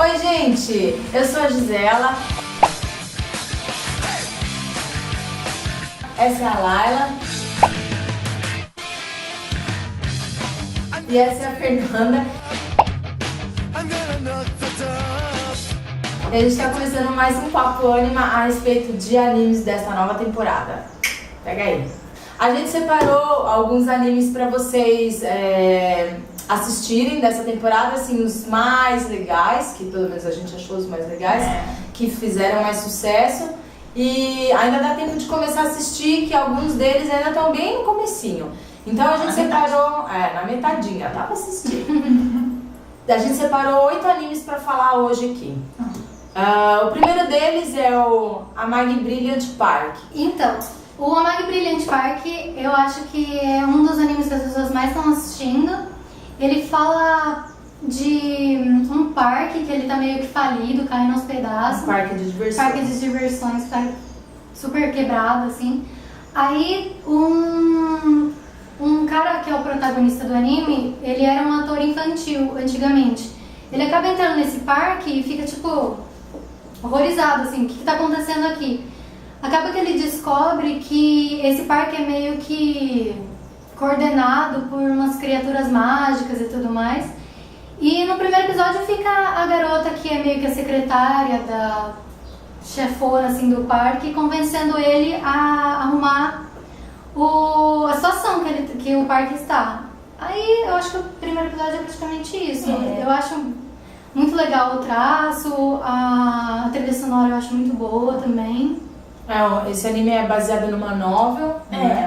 Oi, gente! Eu sou a Gisela. Essa é a Laila. E essa é a Fernanda. E a gente está começando mais um Papo Anima a respeito de animes dessa nova temporada. Pega aí. A gente separou alguns animes para vocês assistirem dessa temporada, assim, os mais legais, que pelo menos a gente achou os mais legais, que fizeram mais sucesso. E ainda dá tempo de começar a assistir, que alguns deles ainda estão bem no comecinho. Então a gente separou, na metadinha, dá pra assistir. A gente separou 8 animes pra falar hoje aqui. O primeiro deles é o Amagi Brilliant Park. Então, o Amagi Brilliant Park, eu acho que é um dos animes que as pessoas mais estão assistindo. Ele fala de um parque que ele tá meio que falido, caindo aos pedaços. Um parque de diversões. Parque de diversões que tá super quebrado, assim. Aí, um cara que é o protagonista do anime, ele era um ator infantil antigamente. Ele acaba entrando nesse parque e fica, tipo, horrorizado, assim, o que tá acontecendo aqui? Acaba que ele descobre que esse parque é meio que coordenado por umas criaturas mágicas e tudo mais. E no primeiro episódio fica a garota que é meio que a secretária da chefona, assim, do parque, convencendo ele a arrumar a situação que o parque está. Aí eu acho que o primeiro episódio é praticamente isso. Eu acho muito legal o traço, a trilha sonora eu acho muito boa também. Esse anime é baseado numa novel.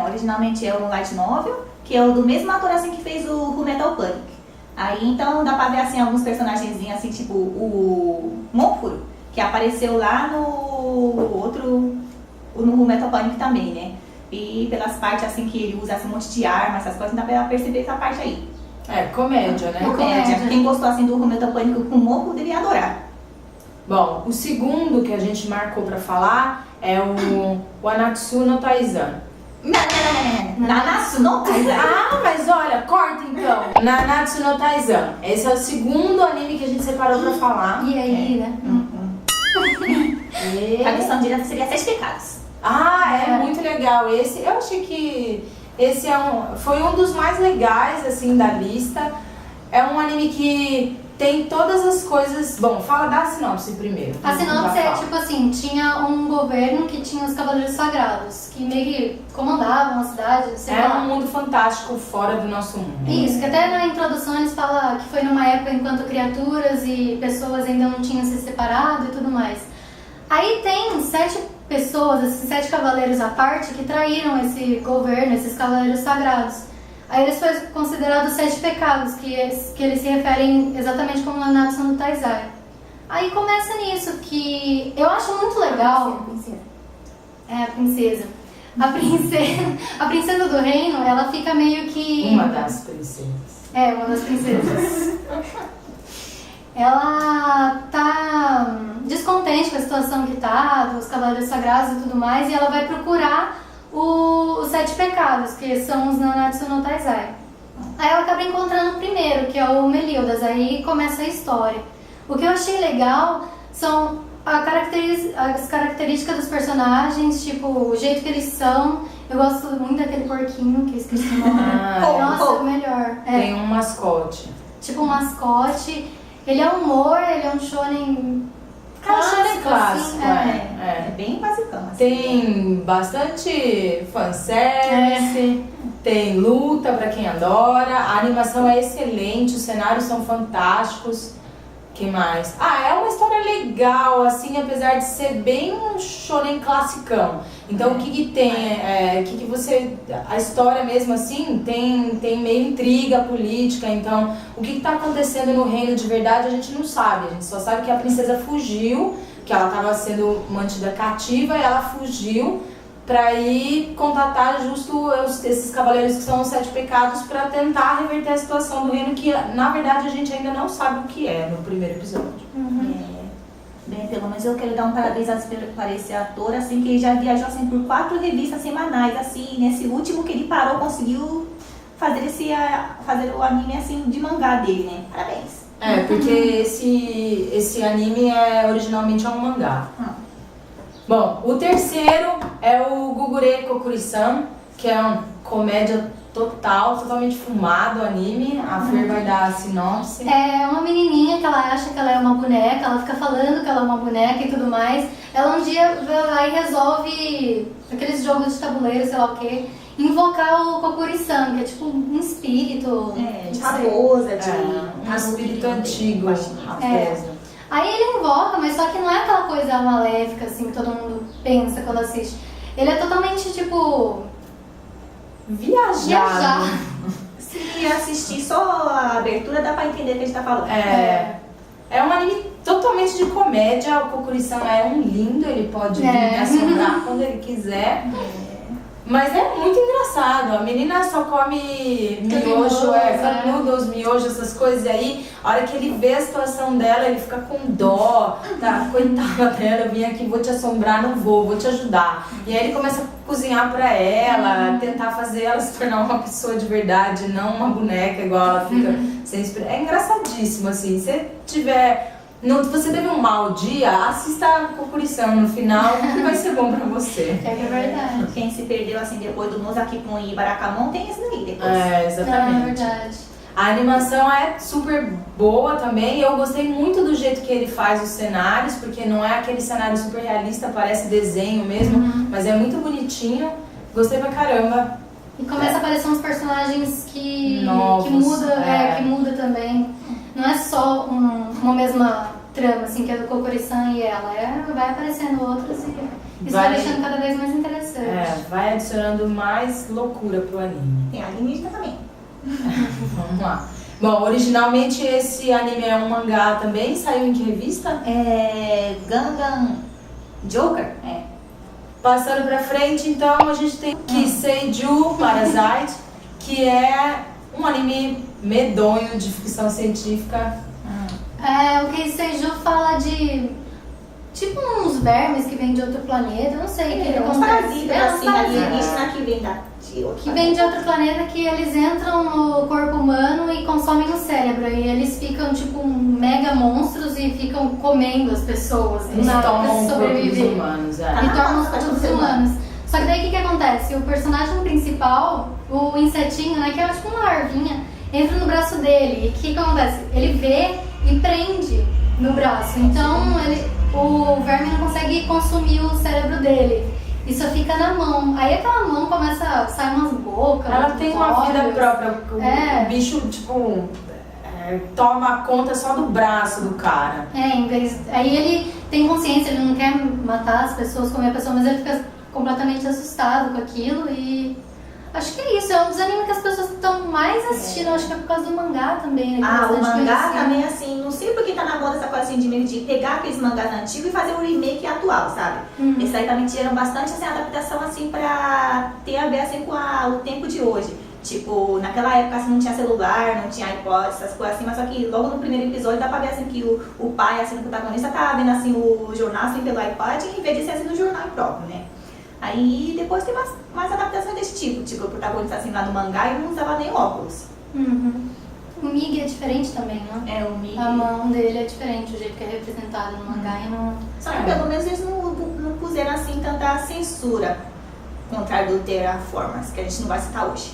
Originalmente é um light novel, que é o do mesmo ator assim que fez o Fullmetal Panic. Aí então dá pra ver assim alguns personagenzinhos assim, tipo o Monfuro, que apareceu lá no Fullmetal Panic também, né? E pelas partes assim que ele usa assim, um monte de arma, essas coisas, dá pra perceber essa parte aí. Comédia, né? Comédia. Quem gostou assim do Fullmetal Panic com o Monfuro deveria adorar. Bom, o segundo que a gente marcou pra falar é o Wanatsu no Taizan. Nanatsu no Taizan. Mas olha, corta então. Nanatsu no Taizan. Esse é o segundo anime que a gente separou pra falar. E aí, né? A versão direta seria 7 pecados. É muito legal. Esse, eu achei que esse foi um dos mais legais, assim, da lista. É um anime que tem todas as coisas... Bom, fala da sinopse primeiro. A sinopse é tipo assim, tinha um governo que tinha os Cavaleiros Sagrados, que meio que comandavam a cidade, sei lá. Um mundo fantástico fora do nosso mundo. Isso, que até na introdução eles falam que foi numa época enquanto criaturas e pessoas ainda não tinham se separado e tudo mais. Aí tem 7 pessoas, esses 7 cavaleiros à parte, que traíram esse governo, esses Cavaleiros Sagrados. Aí eles foram considerados 7 pecados, que eles se referem exatamente como Nanatsu no Taizai. Aí começa nisso, que eu acho muito legal. A princesa. A princesa do reino, ela fica meio que... Uma das princesas. Uma das princesas. Ela tá descontente com a situação que tá, dos Cavaleiros Sagrados e tudo mais, e ela vai procurar os 7 pecados, que são os Nanatsu no Taizai. Aí ela acaba encontrando o primeiro, que é o Meliodas, aí começa a história. O que eu achei legal são as características dos personagens, tipo, o jeito que eles são. Eu gosto muito daquele porquinho, que eu esqueci o nome. Nossa, o melhor. Tem um mascote. Tipo um mascote. Ele é humor, ele é um shonen clássico, clássico, assim, É bem basicão. Assim, tem bastante fanservice, tem luta pra quem adora, a animação é excelente, os cenários são fantásticos. Que mais? É uma história legal, assim, apesar de ser bem um shonen classicão. Então o que tem? A história mesmo assim tem meio intriga política. Então o que tá acontecendo no reino de verdade a gente não sabe. A gente só sabe que a princesa fugiu, que ela estava sendo mantida cativa e ela fugiu para ir contatar justo esses cavaleiros que são os 7 pecados para tentar reverter a situação do reino, que na verdade a gente ainda não sabe o que é no primeiro episódio. Bem, pelo menos eu quero dar um parabéns para esse ator, assim, que ele já viajou assim, por 4 revistas semanais, assim, nesse último que ele parou, conseguiu fazer o anime assim de mangá dele, né? Parabéns. Porque esse anime originalmente é um mangá. Bom, o terceiro é o Gugure Kokuri-san, que é uma comédia totalmente fumado o anime. A Fer vai dar a sinopse. É uma menininha que ela acha que ela é uma boneca, ela fica falando que ela é uma boneca e tudo mais. Ela um dia vai lá e resolve aqueles jogos de tabuleiro, sei lá o que, invocar o Kokuri-san, que é tipo um espírito. De raposa, um espírito antigo. Raposa. Aí ele invoca, mas só que não é aquela coisa maléfica assim que todo mundo pensa quando assiste. Ele é totalmente tipo viajar. Se assistir só a abertura, dá pra entender o que a gente tá falando. É um anime totalmente de comédia. O Kokuri-san é um lindo, ele pode vir me assombrar quando ele quiser. Mas é muito engraçado. A menina só come miojo, noodles, miojo, essas coisas. E aí, a hora que ele vê a situação dela, ele fica com dó. Tá, coitada dela, eu vim aqui, vou te assombrar, não vou te ajudar. E aí ele começa a cozinhar pra ela, tentar fazer ela se tornar uma pessoa de verdade, não uma boneca igual ela fica sem esperar. É engraçadíssimo, assim. Se você teve um mau dia, assista a Kokuri-san no final, que vai ser bom pra você. É verdade. Quem se perdeu assim depois do Nozaki-kun e Barakamon tem esse daí depois. Exatamente. É verdade. A animação é super boa também. Eu gostei muito do jeito que ele faz os cenários, porque não é aquele cenário super realista, parece desenho mesmo, mas é muito bonitinho. Gostei pra caramba. E começa a aparecer uns personagens que novos, que muda também. Não é só uma mesma trama, assim, que é do Kokuri-san e ela. Vai aparecendo outros e isso vai deixando cada vez mais interessante. Vai adicionando mais loucura pro anime. Tem alienígena também. Vamos lá. Bom, originalmente esse anime é um mangá também, saiu em que revista? Gangan Joker? Passando pra frente, então, a gente tem Kiseiju Parasite, que é um anime medonho de ficção científica. O Kiseiju fala de tipo uns vermes que vêm de outro planeta, eu não sei o que uns parasitas, assim, alienígena que vem de outro planeta, que eles entram no corpo humano e consomem o cérebro. E eles ficam tipo mega monstros e ficam comendo as pessoas. Eles tomam os corpos humanos. E tomam os corpos humanos. Só que daí o que acontece? O personagem principal, o insetinho, né, que é tipo uma larvinha, entra no braço dele. E o que acontece? Ele vê e prende no braço. Então o verme não consegue consumir o cérebro dele. E só fica na mão. Aí aquela mão começa a sair umas bocas. Ela tem uma vida própria. O bicho, tipo, toma conta só do braço do cara. Aí ele tem consciência, ele não quer matar as pessoas, comer a pessoa, mas ele fica completamente assustado com aquilo e... Acho que é isso, é um dos animes que as pessoas estão mais assistindo, acho que é por causa do mangá também, né? O mangá também, assim, não sei porque tá na moda essa coisa assim de pegar aqueles mangás antigos e fazer um remake atual, sabe? Esse aí também tiveram bastante, assim, adaptação, assim, pra ter a ver, assim, com o tempo de hoje. Tipo, naquela época, assim, não tinha celular, não tinha iPod, essas coisas assim, mas só que logo no primeiro episódio dá pra ver, assim, que o pai, assim, o protagonista tá vendo, assim, o jornal, assim, pelo iPod, em vez de ser, assim, no jornal próprio, né? Aí depois tem mais adaptações desse tipo o protagonista assim lá no mangá e não usava nem óculos. O Migi é diferente também, né? O Migi. A mão dele é diferente, o jeito que é representado no mangá e no... Só que pelo menos eles não puseram assim tanta censura, ao contrário do Terraformers, que a gente não vai citar hoje.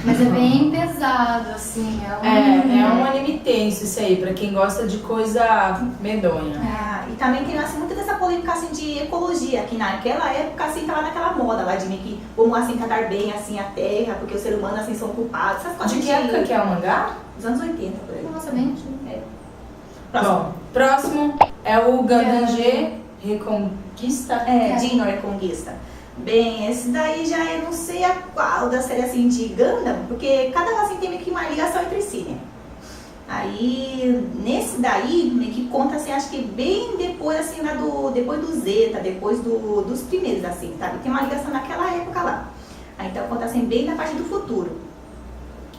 Mas é bem pesado, assim. É um anime tenso isso aí, pra quem gosta de coisa medonha. E também tem assim, muita dessa polêmica assim, de ecologia, que naquela época assim, tava naquela moda lá de meio que vamos assim tratar bem assim, a terra, porque os seres humanos assim, são culpados. Essas coisas de que época que é o mangá? Dos anos 80, por aí. Nossa, bem Próximo. Próximo é o Gundam G Reconquista. Dino Reconquista. Bem, esse daí já eu não sei a qual da série assim de Gundam, porque cada um assim tem meio que uma ligação entre si, né? Aí, nesse daí, meio que conta assim, acho que bem depois assim, depois do Zeta, depois dos primeiros assim, sabe? Tem uma ligação naquela época lá. Aí então conta assim, bem na parte do futuro.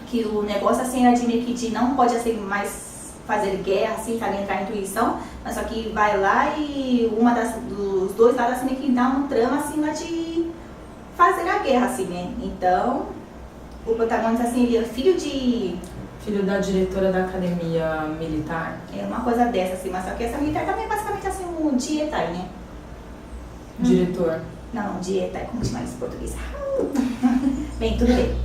Que o negócio assim era de meio que de não pode assim mais fazer guerra, assim, sabe? Entrar em intuição, mas só que vai lá e dos dois lados assim, meio que dá um trama assim lá de fazer a guerra, assim, né? Então, o protagonista assim, ele é filho de Filho da diretora da academia militar. É uma coisa dessa, assim, mas só que essa militar também é basicamente assim um dietai, né? Diretor. Não, dietai, como chama isso em português? Bem, tudo bem.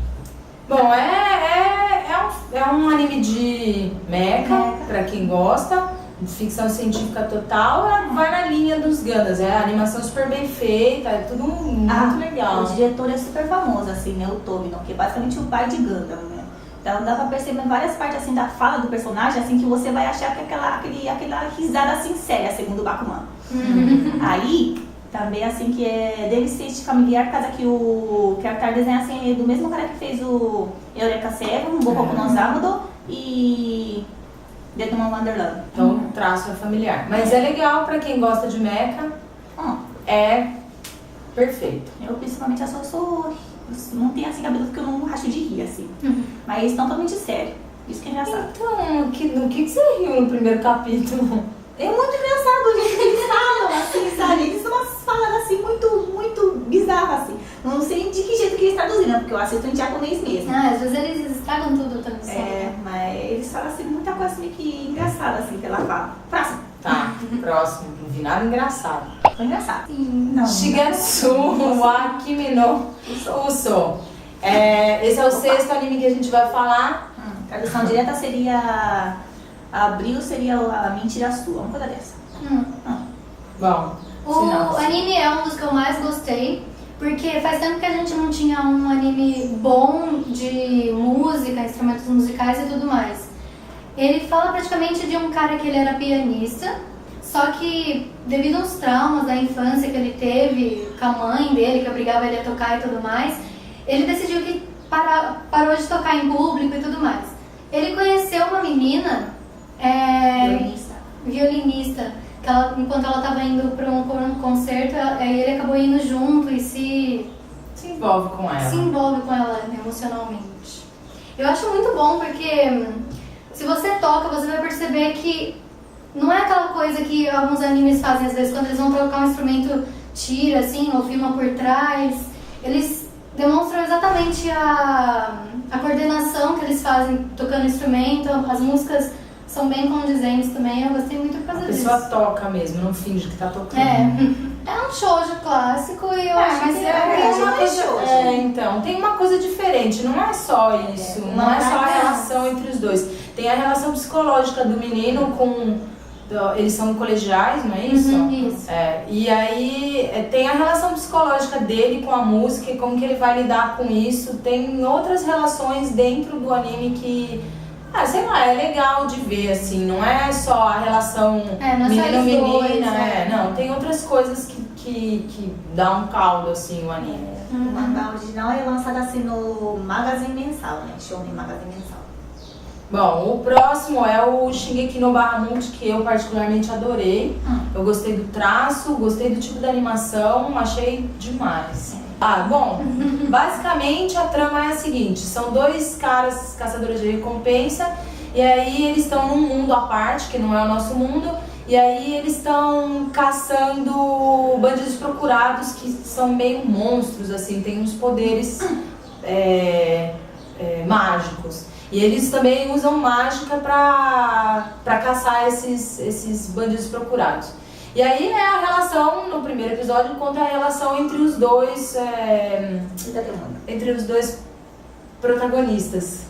Bom, é um anime de mecha, pra quem gosta, de ficção científica total, vai na linha dos Gundams, a animação super bem feita, é tudo muito legal. O diretor é super famoso, assim, né, o Tobino, que é basicamente o pai de Gundam, né? Então dá pra perceber várias partes, assim, da fala do personagem, assim, que você vai achar que é aquela risada, assim, séria, segundo o Bakuman. Aí, também, assim, que é deficiente familiar, por causa que o Arthur desenha, assim, do mesmo cara que fez o Eureka Seven, Boku no Zabudo e Deadman Wonderland. Então o traço é familiar. Mas é legal pra quem gosta de mecha, é perfeito. Eu, principalmente, eu não tenho, assim, cabelo porque eu não racho de rir, assim. Mas totalmente sério. Isso que é engraçado. Então, do que você riu no primeiro capítulo? É muito engraçado o jeito que eles falam, assim, sabe? Eles dão umas faladas assim, muito bizarras, assim. Não sei de que jeito que eles traduziram, porque eu assisto em japonês mesmo. Às vezes eles estragam tudo também. Mas eles falam assim, muita coisa meio que engraçada, assim, que ela fala. Próximo. Tá, próximo. Não vi nada engraçado. Foi engraçado. Não. Shigatsu wa Kimi no Uso. Esse é o sexto anime que a gente vai falar. Tradução direta seria... Abril seria a mentira sua, uma coisa dessa. Bom, o anime é um dos que eu mais gostei, porque faz tempo que a gente não tinha um anime bom de música, instrumentos musicais e tudo mais. Ele fala praticamente de um cara que ele era pianista, só que devido aos traumas da infância que ele teve com a mãe dele, que obrigava ele a tocar e tudo mais, ele decidiu que parou de tocar em público e tudo mais. Ele conheceu uma menina violinista, que enquanto ela estava indo para um concerto, ele acabou indo junto e se envolve com ela. Se envolve com ela emocionalmente. Eu acho muito bom porque se você toca, você vai perceber que não é aquela coisa que alguns animes fazem às vezes quando eles vão tocar um instrumento, tira assim, ou filma por trás. Eles demonstram exatamente a coordenação que eles fazem tocando instrumento, as músicas são bem condizentes também, eu gostei muito por causa disso. A pessoa toca mesmo, não finge que tá tocando. É um shoujo clássico e eu acho mas que uma coisa, então, tem uma coisa diferente, não é só isso, não é só a relação entre os dois. Tem a relação psicológica do menino com... Eles são colegiais, não é isso? Isso. E aí tem a relação psicológica dele com a música e como que ele vai lidar com isso. Tem outras relações dentro do anime que... sei lá, é legal de ver, assim, não é só a relação menino-menina, não, tem outras coisas que dá um caldo, assim, o anime. O mangá original é lançado assim no Magazine Mensal, né? Shonen Magazine Mensal. Bom, o próximo é o Shingeki no Bahamut, que eu particularmente adorei. Eu gostei do traço, gostei do tipo de animação, achei demais. Bom, basicamente a trama é a seguinte, são dois caras caçadores de recompensa e aí eles estão num mundo à parte, que não é o nosso mundo, e aí eles estão caçando bandidos procurados que são meio monstros, assim, tem uns poderes mágicos. E eles também usam mágica pra caçar esses bandidos procurados. E aí a relação, no primeiro episódio, conta a relação entre os dois, protagonistas.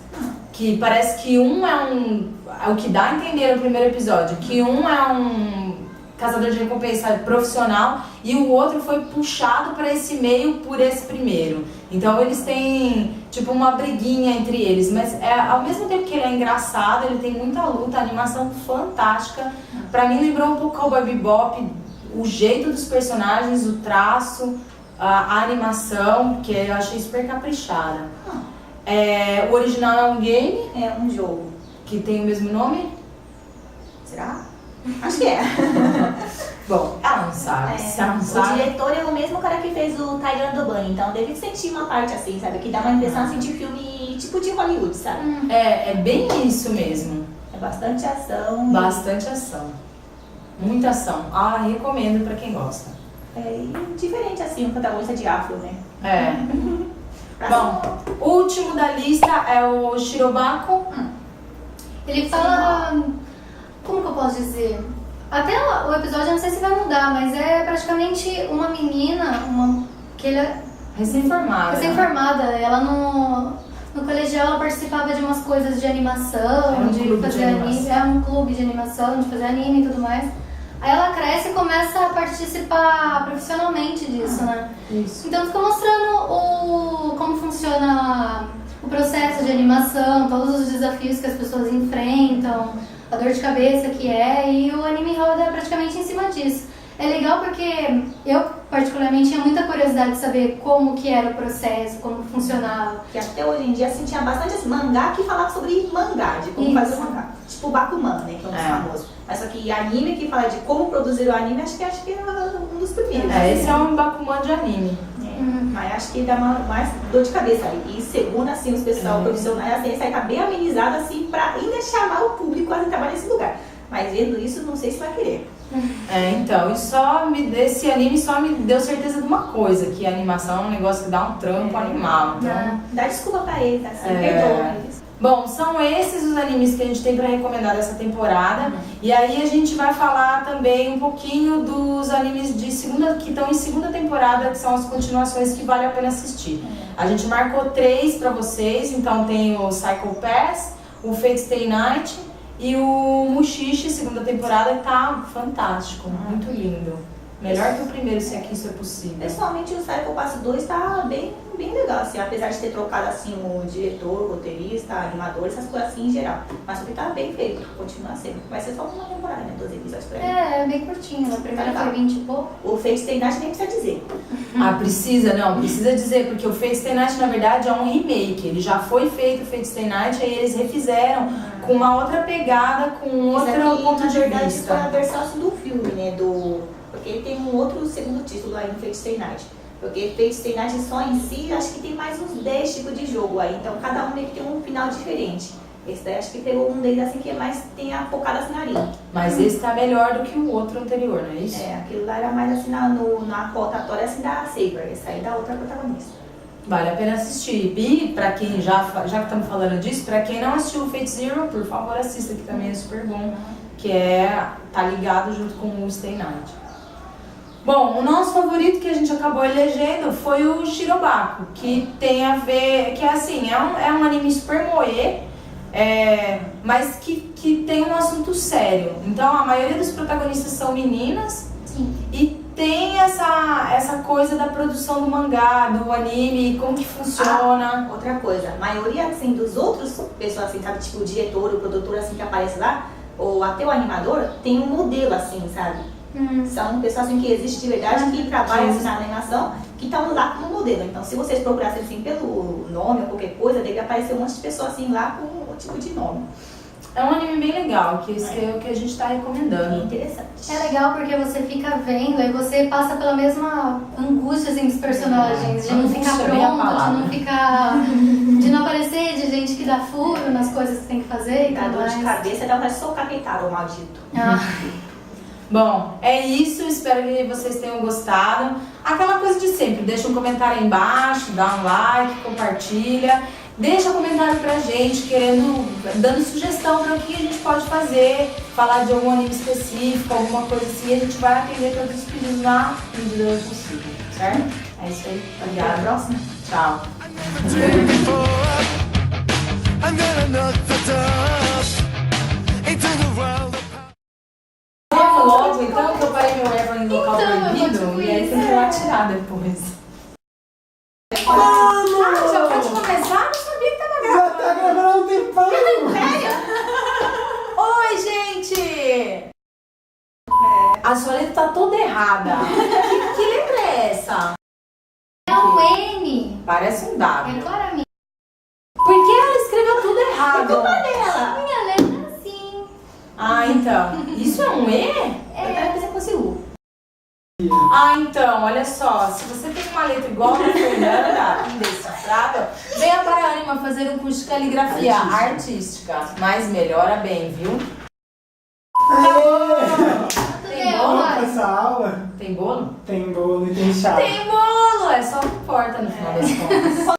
Que parece que um é o que dá a entender no primeiro episódio, que um é um caçador de recompensa profissional e o outro foi puxado para esse meio por esse primeiro. Então eles têm tipo uma briguinha entre eles, mas ao mesmo tempo que ele é engraçado, ele tem muita luta, a animação fantástica. Pra mim lembrou um pouco Cowboy Bebop, o jeito dos personagens, o traço, a animação, que eu achei super caprichada. O original é um game. É um jogo. Que tem o mesmo nome? Será? Acho que é. Bom, ela não sabe. Se ela não sabe. O diretor é o mesmo cara que fez o Tiger and the Bunny, então deve sentir uma parte assim, sabe? Que dá uma impressão assim de filme tipo de Hollywood, sabe? É bem isso mesmo. É bastante ação. Bastante ação. Muita ação. Recomendo pra quem gosta. E diferente assim, o protagonista de Afro, né? Bom, o último da lista é o Shirobako. Ele fala... Como que eu posso dizer? Até o episódio, eu não sei se vai mudar, mas é praticamente uma menina, que ele é Recém-formada. recém-formada. Ela no colegial ela participava de umas coisas de animação, de fazer anime. É um clube de animação, de fazer anime e tudo mais. Aí ela cresce e começa a participar profissionalmente disso, né? Isso. Então fica mostrando como funciona o processo de animação, todos os desafios que as pessoas enfrentam, a dor de cabeça que é, e o anime roda praticamente em cima disso. É legal porque eu, particularmente, tinha muita curiosidade de saber como que era o processo, como funcionava. Que até hoje em dia, assim, tinha bastante mangá que falava sobre mangá, de como fazer o mangá. Tipo o Bakuman, né, que é um dos famosos. Mas só que anime que fala de como produzir o anime, acho que era um dos primeiros. Esse é um Bakuman de anime. Mas acho que dá mais dor de cabeça. E segundo, assim, os pessoal profissionais, assim, isso aí tá bem amenizado, assim, pra ainda chamar o público a trabalhar nesse lugar. Mas vendo isso, não sei se vai querer. Então, esse anime só me deu certeza de uma coisa, que a animação é um negócio que dá um trampo animal. Então, dá desculpa pra eles, assim, perdoa eles. Bom, são esses os animes que a gente tem pra recomendar dessa temporada. E aí a gente vai falar também um pouquinho dos animes que estão em segunda temporada, que são as continuações que vale a pena assistir. A gente marcou 3 pra vocês, então tem o Psycho Pass, o Fate Stay Night e o Mushishi, segunda temporada, que tá fantástico, muito lindo. Melhor que o primeiro, se aqui isso é possível. Pessoalmente, o Psycho Pass 2 tá bem legal, assim, apesar de ter trocado assim o diretor, o roteirista, animador, essas coisas assim em geral. Mas o que tá bem feito, continua sendo. Vai ser só uma temporada, né? 12 episódios pra ele. É bem curtinho, a primeira foi 20 e pouco. O Fate Stay Night nem precisa dizer. Precisa dizer, porque o Fate Stay Night, na verdade, é um remake. Ele já foi feito, o Fate Stay Night, aí eles refizeram com uma outra pegada, com outro ponto de vista. Isso foi a versão assim, do filme, né? Porque ele tem um outro segundo título aí no Fate Stay Night. Porque Fate Stay Night só em si, acho que tem mais uns 10 tipos de jogo aí. Então cada um meio que tem um final diferente. Esse daí acho que pegou um deles assim que é mais tem a focada assim na linha. Mas esse tá melhor do que o outro anterior, não é isso? Aquilo lá era mais assim na rotatória assim da Saber. Esse aí da outra protagonista. Vale a pena assistir. E pra quem já que estamos falando disso, pra quem não assistiu o Fate Zero, por favor assista, que também é super bom. Que tá ligado junto com o Stay Night. Bom, o nosso favorito que a gente acabou elegendo foi o Shirobako, que tem a ver, que é assim, é um anime super moe, mas que tem um assunto sério. Então a maioria dos protagonistas são meninas. Sim. E tem essa coisa da produção do mangá, do anime, como que funciona. Outra coisa, a maioria assim, dos outros pessoas assim, sabe, tipo o diretor, o produtor assim que aparece lá, ou até o animador, tem um modelo assim, sabe? São pessoas assim, que existem de verdade, que trabalham assim, na animação, que estão lá como modelo. Então, se vocês procurassem assim, pelo nome ou qualquer coisa, deve aparecer um monte de pessoas assim, lá com o tipo de nome. É um anime bem legal, que é o que a gente está recomendando. Interessante. É legal porque você fica vendo e você passa pela mesma angústia assim, dos personagens, de não ficar pronto, de não ficar. de não aparecer, de gente que dá furo nas coisas que tem que fazer. Dá dor de cabeça, dá vontade de socar o maldito. Bom, é isso, espero que vocês tenham gostado. Aquela coisa de sempre, deixa um comentário aí embaixo, dá um like, compartilha. Deixa um comentário pra gente, dando sugestão para o que a gente pode fazer, falar de algum anime específico, alguma coisa assim, a gente vai atender todos os pedidos na medida do possível, certo? É isso aí, obrigada. Até a próxima. Tchau. Vamos logo então, que eu parei meu Ever em local proibido, e aí tem que ir lá tirar depois. Já pode começar? Não sabia que tava Já tá gravando um tempão! Oi, gente! A sua letra tá toda errada. Que letra é essa? É um N. Parece um W. É claramente. Por que ela escreveu tudo errado? dela. Minha letra é assim. Então. Isso é um E? Eu quero que você fosse U. Então, olha só. Se você tem uma letra igual a da Fernanda, indecifrável, venha para a Anima fazer um curso de caligrafia artística. Mas melhora bem, viu? Tem bolo? Essa aula Tem bolo? tem bolo e tem chá. Tem bolo! É só o que importa no final das contas.